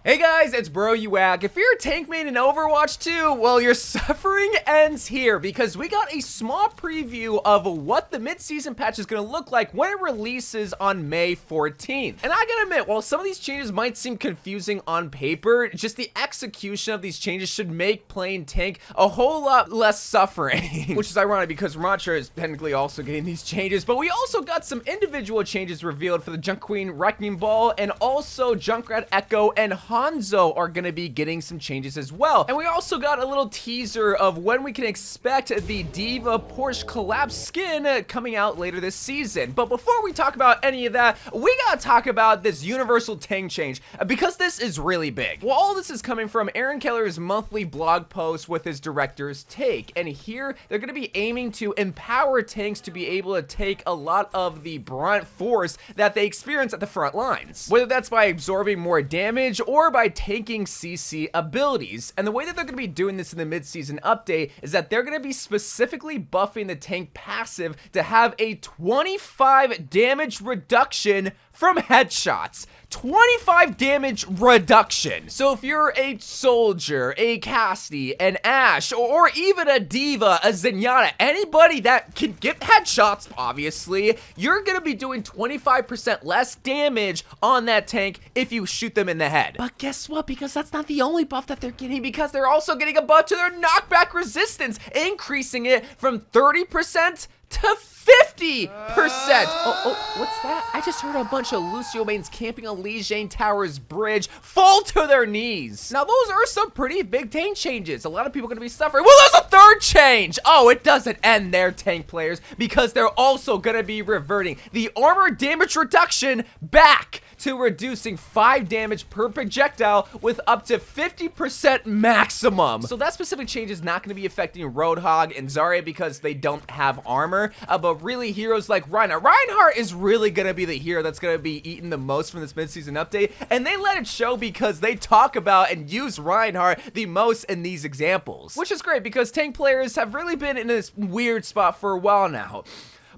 Hey guys, it's Bro You Wack. If you're a tank main in Overwatch 2, well, your suffering ends here because we got a small preview of what the mid-season patch is going to look like when it releases on May 14th. And I gotta admit, while some of these changes might seem confusing on paper, just the execution of these changes should make playing tank a whole lot less suffering. Which is ironic because Ramattra is technically also getting these changes, but we also got some individual changes revealed for the Junk Queen Wrecking Ball, and also Junkrat Echo and Hanzo are gonna be getting some changes as well. And we also got a little teaser of when we can expect the D.va Porsche collab skin coming out later this season. But before we talk about any of that, we gotta talk about this universal tank change because this is really big. Well, all this is coming from Aaron Keller's monthly blog post with his director's take, and here they're gonna be aiming to empower tanks to be able to take a lot of the brunt force that they experience at the front lines, whether that's by absorbing more damage or by taking CC abilities. And the way that they're going to be doing this in the mid-season update is that they're going to be specifically buffing the tank passive to have a 25 damage reduction from headshots. 25 damage reduction. So if you're a Soldier, a Cassidy, an Ashe, or even a D.va, a Zenyatta, anybody that can get headshots, obviously, you're gonna be doing 25% less damage on that tank if you shoot them in the head. But guess what? Because that's not the only buff that they're getting, because they're also getting a buff to their knockback resistance, increasing it from 30% to 50%. Oh, what's that? I just heard a bunch of Lucio mains camping on Regen Tower's bridge fall to their knees. Now, those are some pretty big tank changes. A lot of people are going to be suffering. Well, there's a third change. Oh, it doesn't end there, tank players, because they're also going to be reverting the armor damage reduction back to reducing 5 damage per projectile with up to 50% maximum. So that specific change is not going to be affecting Roadhog and Zarya because they don't have armor, but really heroes like Reinhardt. Reinhardt is really going to be the hero that's going to be eaten the most from this mid-season update, and they let it show because they talk about and use Reinhardt the most in these examples, which is great because tank players have really been in this weird spot for a while now.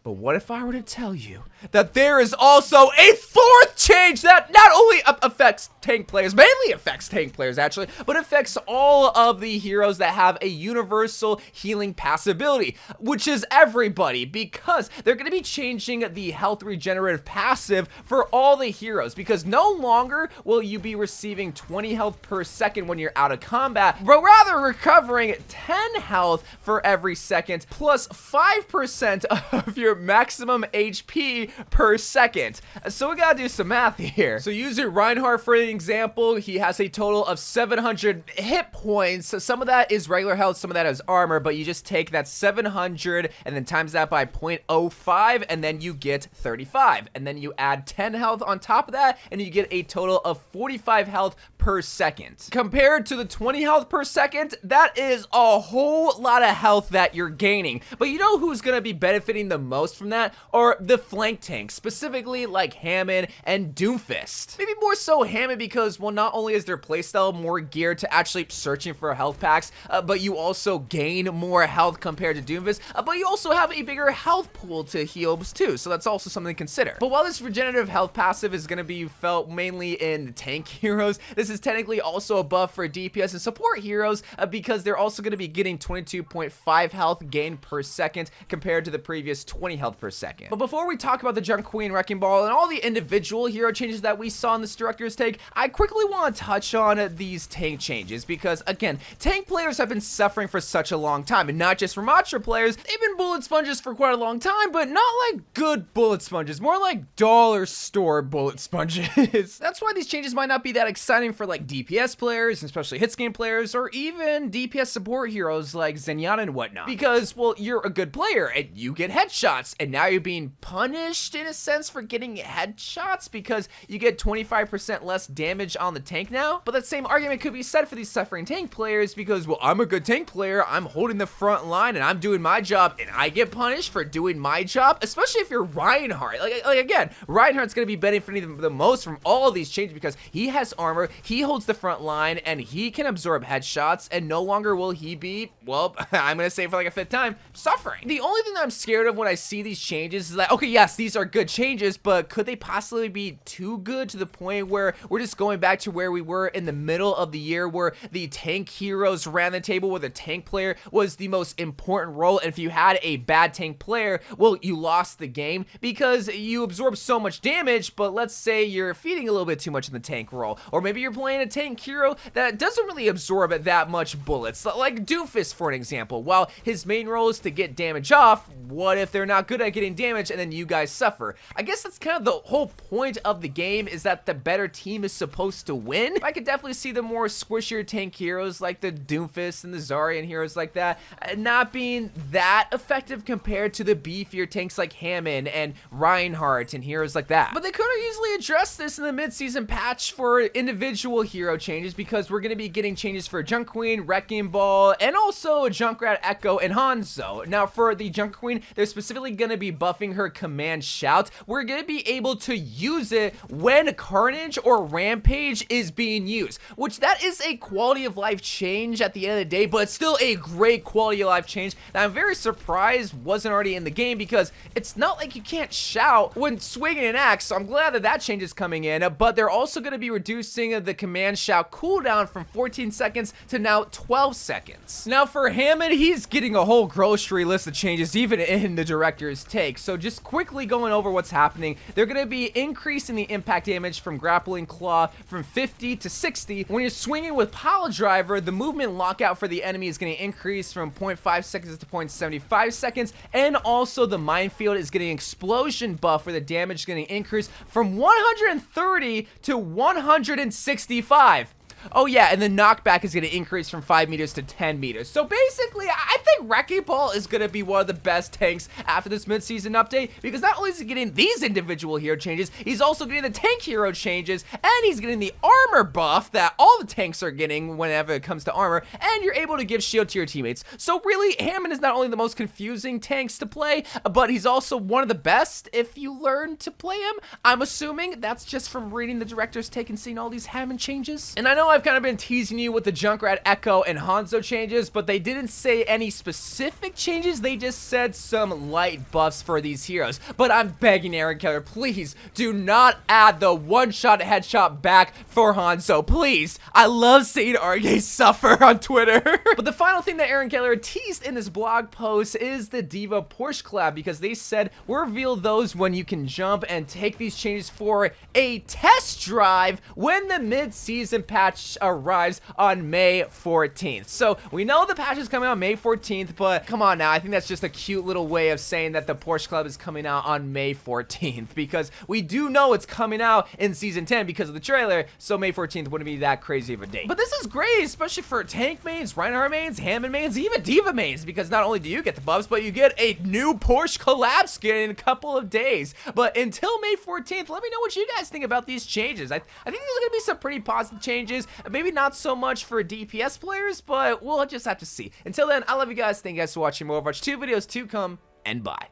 But what if I were to tell you that there is also a fourth change that not only affects tank players, mainly affects tank players actually, but affects all of the heroes that have a universal healing passive ability, which is everybody, because they're going to be changing the health regenerative passive for all the heroes, because no longer will you be receiving 20 health per second when you're out of combat, but rather recovering 10 health for every second plus 5% of your maximum HP per second. So we gotta do some math here. So using Reinhardt for an example, he has a total of 700 hit points. So some of that is regular health, some of that is armor, but you just take that 700 and then times that by 0.05 and then you get 35. And then you add 10 health on top of that and you get a total of 45 health per second. Compared to the 20 health per second, that is a whole lot of health that you're gaining. But you know who's gonna be benefiting the most from that? Are the flank tanks, specifically like Hammond and Doomfist. Maybe more so Hammond because, well, not only is their playstyle more geared to actually searching for health packs, but you also gain more health compared to Doomfist, but you also have a bigger health pool to heal too, so that's also something to consider. But while this regenerative health passive is going to be felt mainly in tank heroes, this is technically also a buff for DPS and support heroes because they're also going to be getting 22.5 health gain per second compared to the previous 20 health per second. But before we talk about the Junk Queen Wrecking Ball and all the individual hero changes that we saw in this director's take, I quickly want to touch on these tank changes because, again, tank players have been suffering for such a long time, and not just Ramattra players. They've been bullet sponges for quite a long time, but not like good bullet sponges, more like dollar store bullet sponges. That's why these changes might not be that exciting for like DPS players, especially hitscan players, or even DPS support heroes like Zenyatta and whatnot, because, well, you're a good player and you get headshots, and now you're being punished in a sense for getting headshots because you get 25% less damage on the tank now. But that same argument could be said for these suffering tank players because, well, I'm a good tank player, I'm holding the front line and I'm doing my job, and I get punished for doing my job, especially if you're Reinhardt. Like again, Reinhardt's gonna be benefiting the most from all of these changes because he has armor, he holds the front line, and he can absorb headshots, and no longer will he be, well, I'm gonna say for like a fifth time, suffering. The only thing that I'm scared of when I see these changes is like, okay, yes, these are good changes, but could they possibly be too good to the point where we're just going back to where we were in the middle of the year, where the tank heroes ran the table, where the tank player was the most important role, and if you had a bad tank player, well, you lost the game because you absorbed so much damage. But let's say you're feeding a little bit too much in the tank role, or maybe you're playing a tank hero that doesn't really absorb that much bullets, like Doofus for an example. While his main role is to get damage off, what if they're not good at getting damage and then you guys suffer? I guess that's kind of the whole point of the game, is that the better team is supposed to win. I could definitely see the more squishier tank heroes like the Doofus and the Zarya and heroes like that not being that effective compared to the beefier tanks like Hammond and Reinhardt and heroes like that. But they could have easily addressed this in the mid-season patch for individual hero changes, because we're going to be getting changes for Junk Queen, Wrecking Ball, and also Junkrat, Echo, and Hanzo. Now for the Junk Queen, they're specifically going to be buffing her command shout. We're going to be able to use it when Carnage or Rampage is being used, which that is a quality of life change at the end of the day, but it's still a great quality of life change that I'm very surprised wasn't already in the game, because it's not like you can't shout when swinging an axe, so I'm glad that that change is coming in. But they're also going to be reducing the command shout cooldown from 14 seconds to now 12 seconds. Now for Hammond, he's getting a whole grocery list of changes even in the director's take. So just quickly going over what's happening, they're going to be increasing the impact damage from Grappling Claw from 50 to 60. When you're swinging with Pile Driver, the movement lockout for the enemy is going to increase from 0.5 seconds to 0.75 seconds, and also the Minefield is getting explosion buff, where the damage is going to increase from 130 to 165. Oh yeah, and the knockback is going to increase from 5 meters to 10 meters. So basically, I think Wrecking Ball is going to be one of the best tanks after this mid-season update, because not only is he getting these individual hero changes, he's also getting the tank hero changes, and he's getting the armor buff that all the tanks are getting whenever it comes to armor, and you're able to give shield to your teammates. So really, Hammond is not only the most confusing tanks to play, but he's also one of the best if you learn to play him. I'm assuming that's just from reading the director's take and seeing all these Hammond changes. And I know I've kind of been teasing you with the Junkrat, Echo, and Hanzo changes, but they didn't say any specific changes. They just said some light buffs for these heroes. But I'm begging Aaron Keller, please do not add the one-shot headshot back for Hanzo. Please. I love seeing RK suffer on Twitter. But the final thing that Aaron Keller teased in this blog post is the D.va Porsche collab, because they said we'll reveal those when you can jump and take these changes for a test drive when the mid-season patch arrives on May 14th. So we know the patch is coming out May 14th, but come on now, I think that's just a cute little way of saying that the Porsche Club is coming out on May 14th, because we do know it's coming out in Season 10 because of the trailer, so May 14th wouldn't be that crazy of a date. But this is great, especially for tank mains, Reinhardt mains, Hammond mains, even D.va mains, because not only do you get the buffs, but you get a new Porsche collab skin in a couple of days. But until May 14th, let me know what you guys think about these changes. I think there's going to be some pretty positive changes. Maybe not so much for DPS players, but we'll just have to see. Until then, I love you guys. Thank you guys for watching. More Overwatch 2 videos to come, and bye.